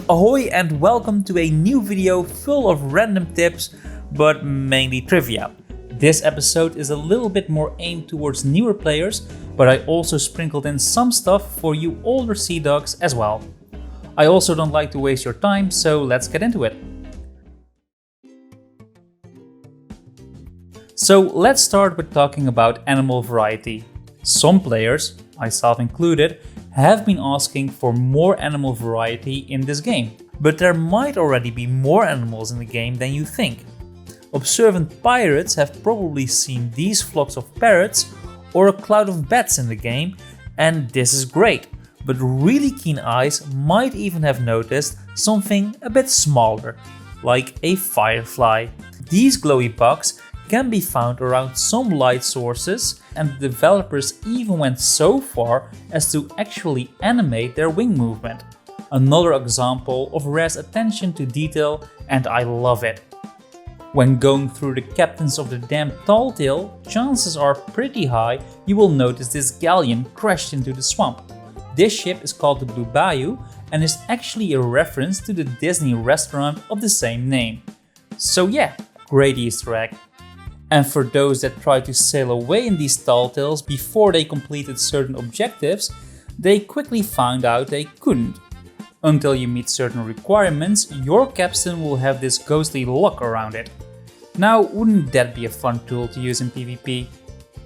Ahoy and welcome to a new video full of random tips, but mainly trivia. This episode is a little bit more aimed towards newer players, but I also sprinkled in some stuff for you older sea dogs as well. I also don't like to waste your time, so let's get into it. So let's start with talking about animal variety. Some players, myself included, have been asking for more animal variety in this game, but there might already be more animals in the game than you think. Observant pirates have probably seen these flocks of parrots or a cloud of bats in the game, and this is great, but really keen eyes might even have noticed something a bit smaller, like a firefly. These glowy bugs can be found around some light sources, and the developers even went so far as to actually animate their wing movement. Another example of Rare's attention to detail, and I love it. When going through the captains of the damned Tall-Tale, chances are pretty high you will notice this galleon crashed into the swamp. This ship is called the Blue Bayou and is actually a reference to the Disney restaurant of the same name. So yeah, great Easter egg. And for those that tried to sail away in these tall tales before they completed certain objectives, they quickly found out they couldn't. Until you meet certain requirements, your capstan will have this ghostly lock around it. Now, wouldn't that be a fun tool to use in PvP?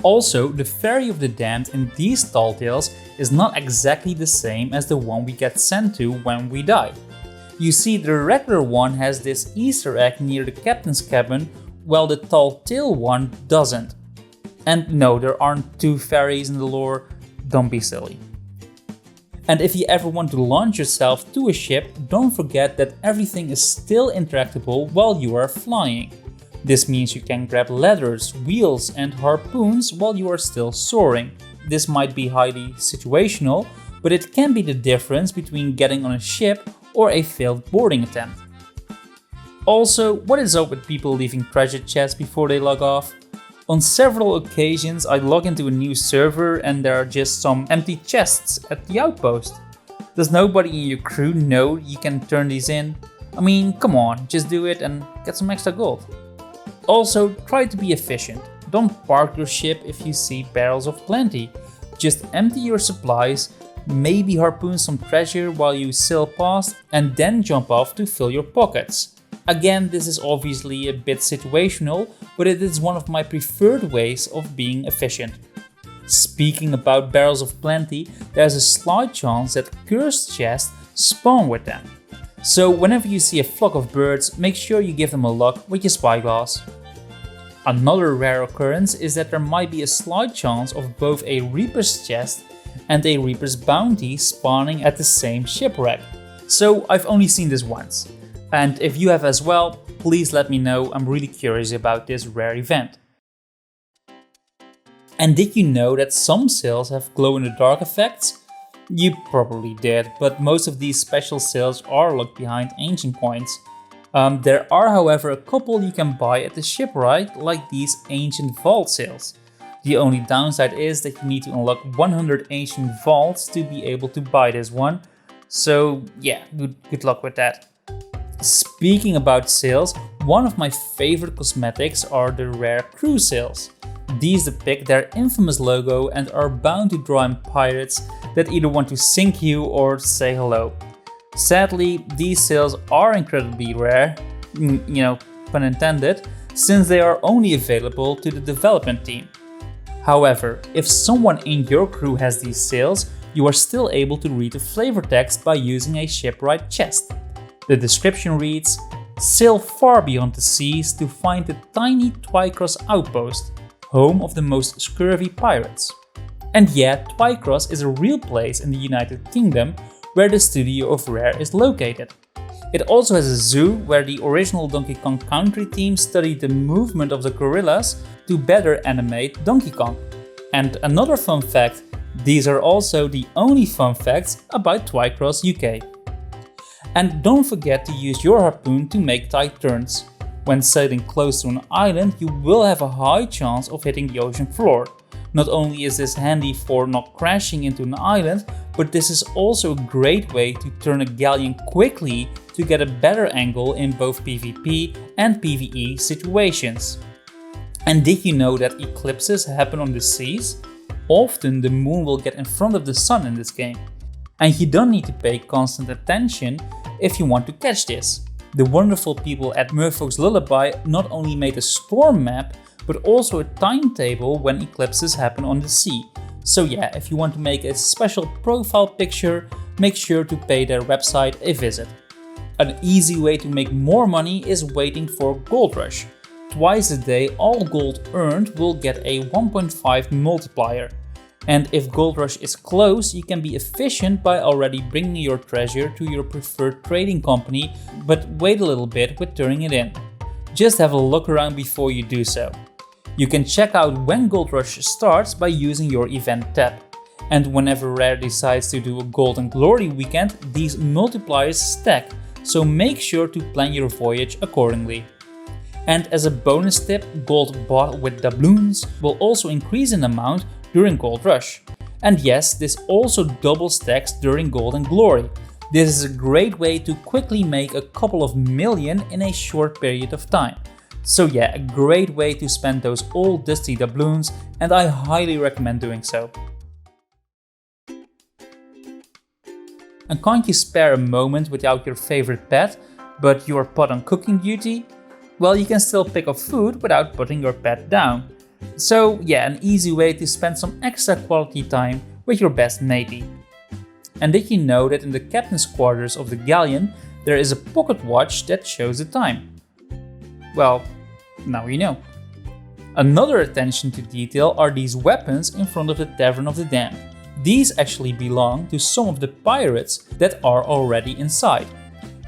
Also, the Ferry of the Damned in these tall tales is not exactly the same as the one we get sent to when we die. You see, the regular one has this Easter egg near the captain's cabin, while the Tall-Tale one doesn't. And no, there aren't two ferries in the lore, don't be silly. And if you ever want to launch yourself to a ship, don't forget that everything is still interactable while you are flying. This means you can grab ladders, wheels and harpoons while you are still soaring. This might be highly situational, but it can be the difference between getting on a ship or a failed boarding attempt. Also, what is up with people leaving treasure chests before they log off? On several occasions I log into a new server and there are just some empty chests at the outpost. Does nobody in your crew know you can turn these in? I mean, come on, just do it and get some extra gold. Also, try to be efficient. Don't park your ship if you see barrels of plenty. Just empty your supplies, maybe harpoon some treasure while you sail past, and then jump off to fill your pockets. Again, this is obviously a bit situational, but it is one of my preferred ways of being efficient. Speaking about barrels of plenty, there's a slight chance that cursed chests spawn with them. So whenever you see a flock of birds, make sure you give them a look with your spyglass. Another rare occurrence is that there might be a slight chance of both a Reaper's chest and a Reaper's bounty spawning at the same shipwreck. So I've only seen this once. And if you have as well, please let me know, I'm really curious about this rare event. And did you know that some sails have glow-in-the-dark effects? You probably did, but most of these special sails are locked behind ancient coins. There are however a couple you can buy at the shipwright, like these ancient vault sails. The only downside is that you need to unlock 100 ancient vaults to be able to buy this one. So yeah, good luck with that. Speaking about sails, one of my favorite cosmetics are the rare crew sails. These depict their infamous logo and are bound to draw in pirates that either want to sink you or say hello. Sadly, these sails are incredibly rare, pun intended, since they are only available to the development team. However, if someone in your crew has these sails, you are still able to read the flavor text by using a shipwright chest. The description reads, "Sail far beyond the seas to find the tiny Twycross outpost, home of the most scurvy pirates." And yeah, Twycross is a real place in the United Kingdom where the studio of Rare is located. It also has a zoo where the original Donkey Kong Country team studied the movement of the gorillas to better animate Donkey Kong. And another fun fact, these are also the only fun facts about Twycross UK. And don't forget to use your harpoon to make tight turns. When sailing close to an island, you will have a high chance of hitting the ocean floor. Not only is this handy for not crashing into an island, but this is also a great way to turn a galleon quickly to get a better angle in both PvP and PvE situations. And did you know that eclipses happen on the seas? Often the moon will get in front of the sun in this game. And you don't need to pay constant attention if you want to catch this. The wonderful people at Merfolk's Lullaby not only made a storm map, but also a timetable when eclipses happen on the sea. So yeah, if you want to make a special profile picture, make sure to pay their website a visit. An easy way to make more money is waiting for Gold Rush. Twice a day, all gold earned will get a 1.5 multiplier. And if Gold Rush is close, you can be efficient by already bringing your treasure to your preferred trading company, but wait a little bit with turning it in. Just have a look around before you do so. You can check out when Gold Rush starts by using your event tab. And whenever Rare decides to do a Golden Glory weekend, these multipliers stack, so make sure to plan your voyage accordingly. And as a bonus tip, gold bought with doubloons will also increase in amount during Gold Rush. And yes, this also double stacks during Golden Glory. This is a great way to quickly make a couple of million in a short period of time. So yeah, a great way to spend those old dusty doubloons, and I highly recommend doing so. And can't you spare a moment without your favorite pet, but you are put on cooking duty? Well, you can still pick up food without putting your pet down. So yeah, an easy way to spend some extra quality time with your best matey. And did you know that in the captain's quarters of the galleon there is a pocket watch that shows the time? Well, now you know. Another attention to detail are these weapons in front of the Tavern of the Damned. These actually belong to some of the pirates that are already inside.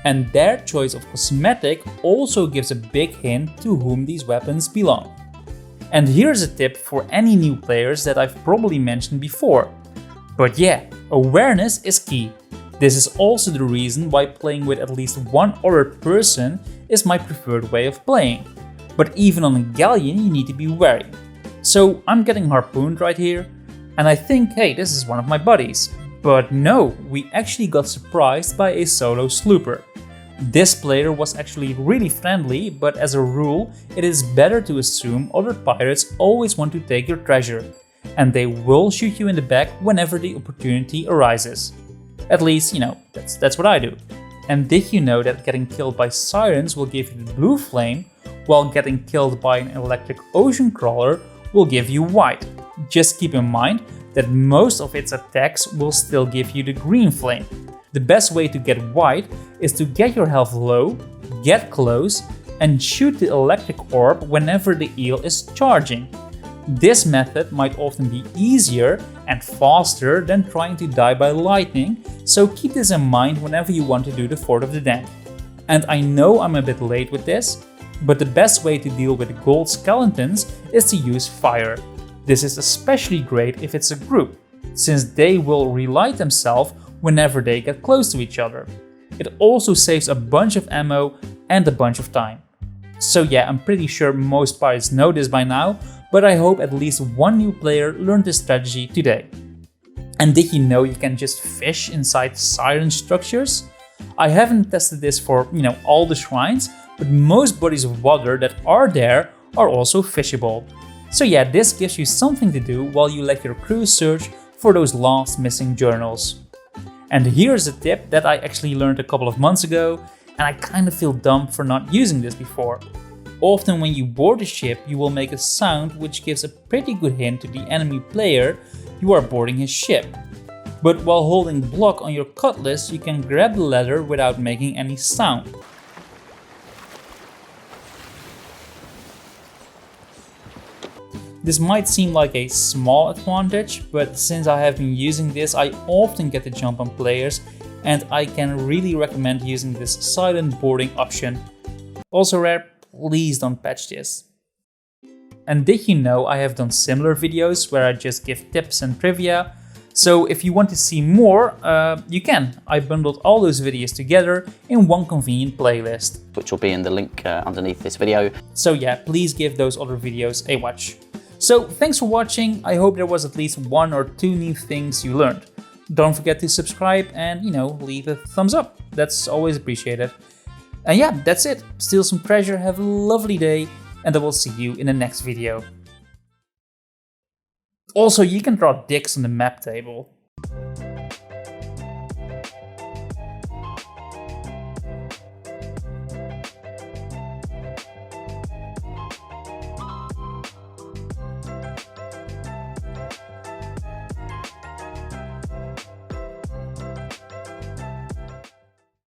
And their choice of cosmetic also gives a big hint to whom these weapons belong. And here's a tip for any new players that I've probably mentioned before. But yeah, awareness is key. This is also the reason why playing with at least one other person is my preferred way of playing. But even on a galleon you need to be wary. So I'm getting harpooned right here, and I think, hey, this is one of my buddies. But no, we actually got surprised by a solo slooper. This player was actually really friendly, but as a rule, it is better to assume other pirates always want to take your treasure, and they will shoot you in the back whenever the opportunity arises. At least, you know, that's what I do. And did you know that getting killed by sirens will give you the blue flame, while getting killed by an electric ocean crawler will give you white? Just keep in mind that most of its attacks will still give you the green flame. The best way to get white is to get your health low, get close, and shoot the electric orb whenever the eel is charging. This method might often be easier and faster than trying to die by lightning, so keep this in mind whenever you want to do the Fort of the Damned. And I know I'm a bit late with this, but the best way to deal with gold skeletons is to use fire. This is especially great if it's a group, since they will relight themselves whenever they get close to each other. It also saves a bunch of ammo and a bunch of time. So yeah, I'm pretty sure most pirates know this by now, but I hope at least one new player learned this strategy today. And did you know you can just fish inside siren structures? I haven't tested this for, all the shrines, but most bodies of water that are there are also fishable. So yeah, this gives you something to do while you let your crew search for those lost missing journals. And here's a tip that I actually learned a couple of months ago, and I kind of feel dumb for not using this before. Often when you board a ship, you will make a sound which gives a pretty good hint to the enemy player you are boarding his ship. But while holding block on your cutlass, you can grab the ladder without making any sound. This might seem like a small advantage, but since I have been using this, I often get the jump on players, and I can really recommend using this silent boarding option. Also Rare, please don't patch this. And did you know I have done similar videos where I just give tips and trivia? So if you want to see more, you can. I bundled all those videos together in one convenient playlist, which will be in the link underneath this video. So yeah, please give those other videos a watch. So thanks for watching. I hope there was at least 1 or 2 new things you learned. Don't forget to subscribe and, leave a thumbs up. That's always appreciated. And yeah, that's it. Steal some treasure, have a lovely day, and I will see you in the next video. Also, you can draw dicks on the map table.